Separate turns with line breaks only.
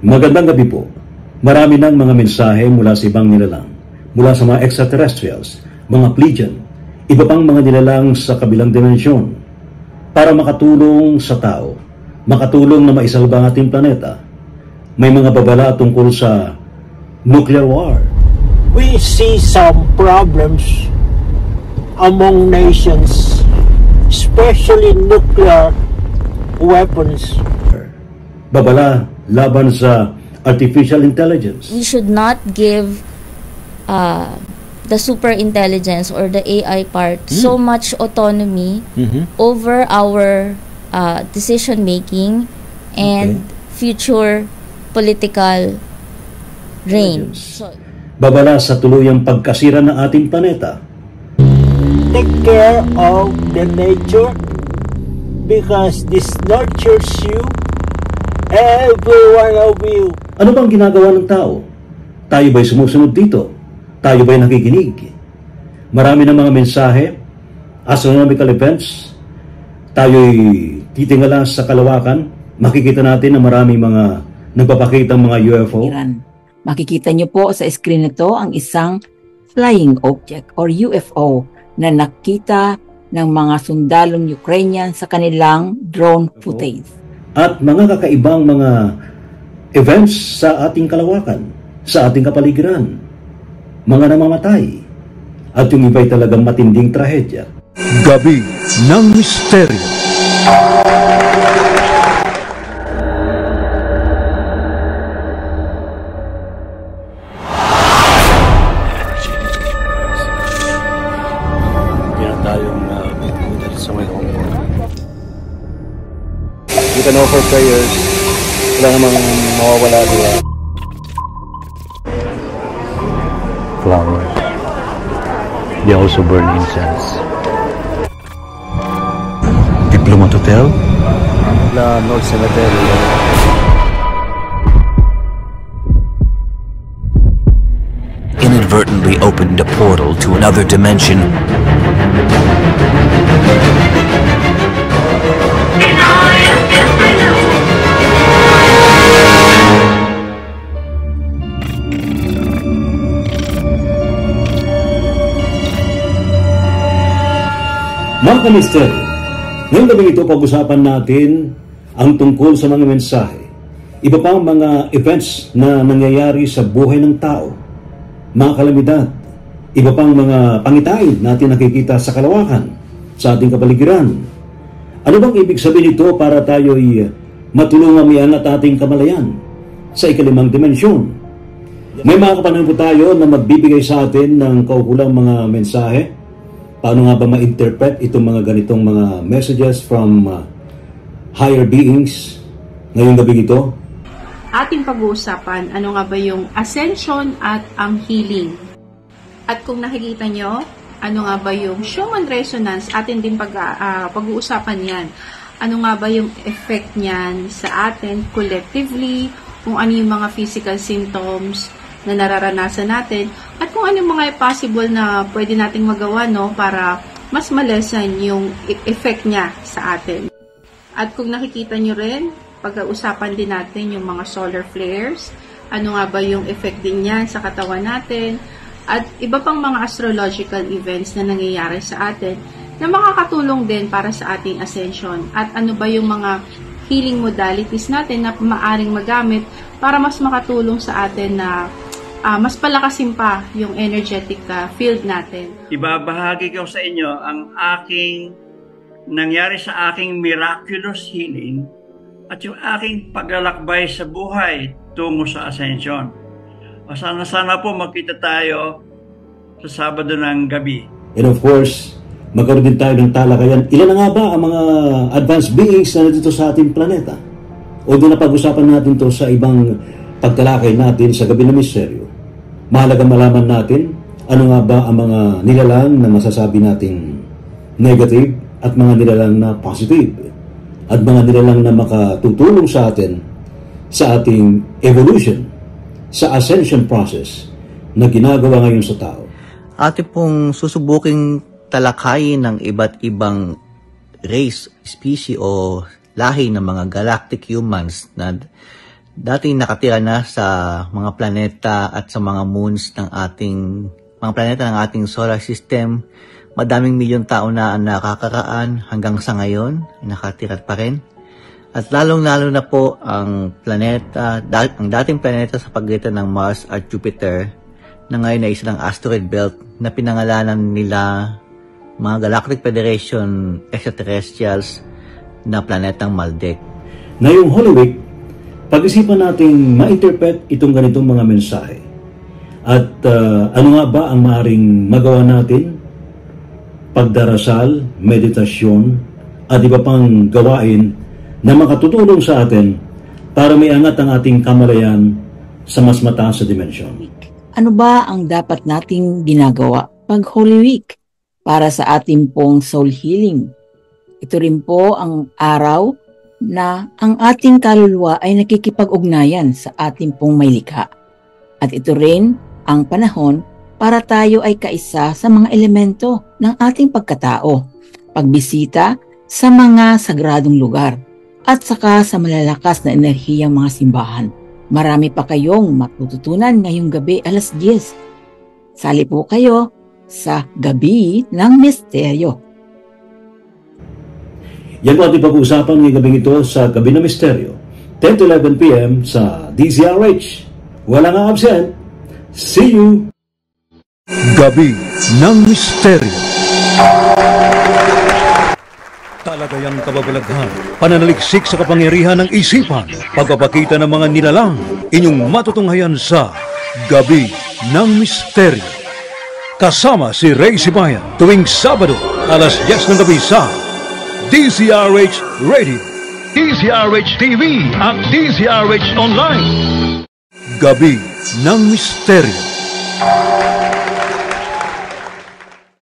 Magandang gabi po. Marami ng mga mensahe mula sa ibang nilalang, mula sa mga extraterrestrials, mga Pleiadian, iba pang mga nilalang sa kabilang dimensyon, para makatulong sa tao, makatulong na maisalba ang ating planeta. May mga babala tungkol sa nuclear war.
We see some problems among nations, especially nuclear weapons.
Babala laban sa artificial intelligence.
We should not give the super intelligence or the AI part so much autonomy over our decision making and future political reign.
Babala sa tuluyang pagkasira ng ating planeta.
Take care of the nature because this nurtures you, every one of you.
Ano bang ginagawa ng tao? Tayo ba'y sumusunod dito? Tayo ba'y nakikinig? Marami ng mga mensahe, astronomical events, tayo'y titingala sa kalawakan, makikita natin na marami mga nagpapakitang mga UFO.
Makikita niyo po sa screen nito ang isang flying object or UFO na nakita ng mga sundalong Ukrainian sa kanilang drone footage.
At mga kakaibang mga events sa ating kalawakan, sa ating kapaligiran, mga namamatay, at yung iba'y talagang matinding trahedya.
Gabi ng Misteryo.
You can offer prayers. Wala namang mawawala nila.
Flowers. They also burn incense. Diplomat Hotel?
La North Cemetery.
Inadvertently opened a portal to another dimension.
Mga kamisteryo, ngayong gabi ito pag-usapan natin ang tungkol sa mga mensahe, iba pang mga events na nangyayari sa buhay ng tao, mga kalamidad, iba pang mga pangitain natin nakikita sa kalawakan, sa ating kapaligiran. Ano bang ibig sabihin ito para tayo'y matulungan miangat ating kamalayan sa ikalimang dimensyon? May mga kapanahon po tayo na magbibigay sa atin ng kaukulang mga mensahe. Paano nga ba ma-interpret itong mga ganitong mga messages from higher beings ngayong gabi ito?
Ating pag-uusapan, ano nga ba yung ascension at ang healing? At kung nakikita nyo, ano nga ba yung Schumann resonance, atin din pag-uusapan yan. Ano nga ba yung effect niyan sa atin collectively, kung ano yung mga physical symptoms na nararanasan natin, at kung ano mga possible na pwede nating magawa para mas malessen yung effect niya sa atin. At kung nakikita nyo rin, pag-uusapan din natin yung mga solar flares, ano nga ba yung effect din yan sa katawan natin, at iba pang mga astrological events na nangyayari sa atin na makakatulong din para sa ating ascension, at ano ba yung mga healing modalities natin na maaring magamit para mas makatulong sa atin na mas palakasin pa yung energetic field natin.
Ibabahagi ko sa inyo ang aking nangyari sa aking miraculous healing at yung aking paglalakbay sa buhay tungo sa ascension. Sana po makita tayo sa Sabado ng gabi.
And of course, magkaroon din tayo ng talakayan. Ilan na nga ba ang mga advanced beings na nandito sa ating planeta? O doon na pag-usapan natin to sa ibang pagtalakay natin sa Gabi ng Misteryo. Mahalaga malaman natin ano nga ba ang mga nilalang na masasabi nating negative at mga nilalang na positive, at mga nilalang na makatutulong sa atin sa ating evolution, sa ascension process na ginagawa ngayon sa tao.
Ate pong susubuking talakayin ng iba't ibang race, species o lahi ng mga galactic humans na dati nakatira na sa mga planeta at sa mga moons ng mga planeta ng ating solar system. Madaming milyong tao na ang nakakaraan hanggang sa ngayon, nakatira pa rin. At lalong-lalo na po ang dating planeta sa pagitan ng Mars at Jupiter na ngayon ay isa ng asteroid belt na pinangalanan nila mga Galactic Federation extraterrestrials na planetang Maldek.
Ngayong Holy Week, pag-isipan nating ma-interpret itong ganitong mga mensahe. At ano nga ba ang maaaring magawa natin? Pagdarasal, meditasyon, at iba pang gawain na makatutulong sa atin para maiangat ang ating kamalayan sa mas mataas na dimensyon.
Ano ba ang dapat nating ginagawa pag Holy Week para sa ating pong soul healing? Ito rin po ang araw na ang ating kaluluwa ay nakikipag-ugnayan sa ating pong may likha. At ito rin ang panahon para tayo ay kaisa sa mga elemento ng ating pagkatao, pagbisita sa mga sagradong lugar, at saka sa malalakas na enerhiyang mga simbahan. Marami pa kayong matututunan ngayong gabi 10:00. Sali po kayo sa Gabi ng Misteryo.
Yan po ating pag-uusapan ngayong gabi ito sa Gabi ng Misteryo, 10 to 11 p.m. sa DZRH. Walang absent. See you!
Gabi ng Misteryo. Talagayang kababalaghan, pananaliksik sa kapangyarihan ng isipan, pagpapakita ng mga nilalang, inyong matutunghayan sa Gabi ng Misteryo. Kasama si Ray Sibayan tuwing Sabado, 10:00 ng gabi sa DZRH Radio, DZRH TV at DZRH Online. Gabi ng Misteryo.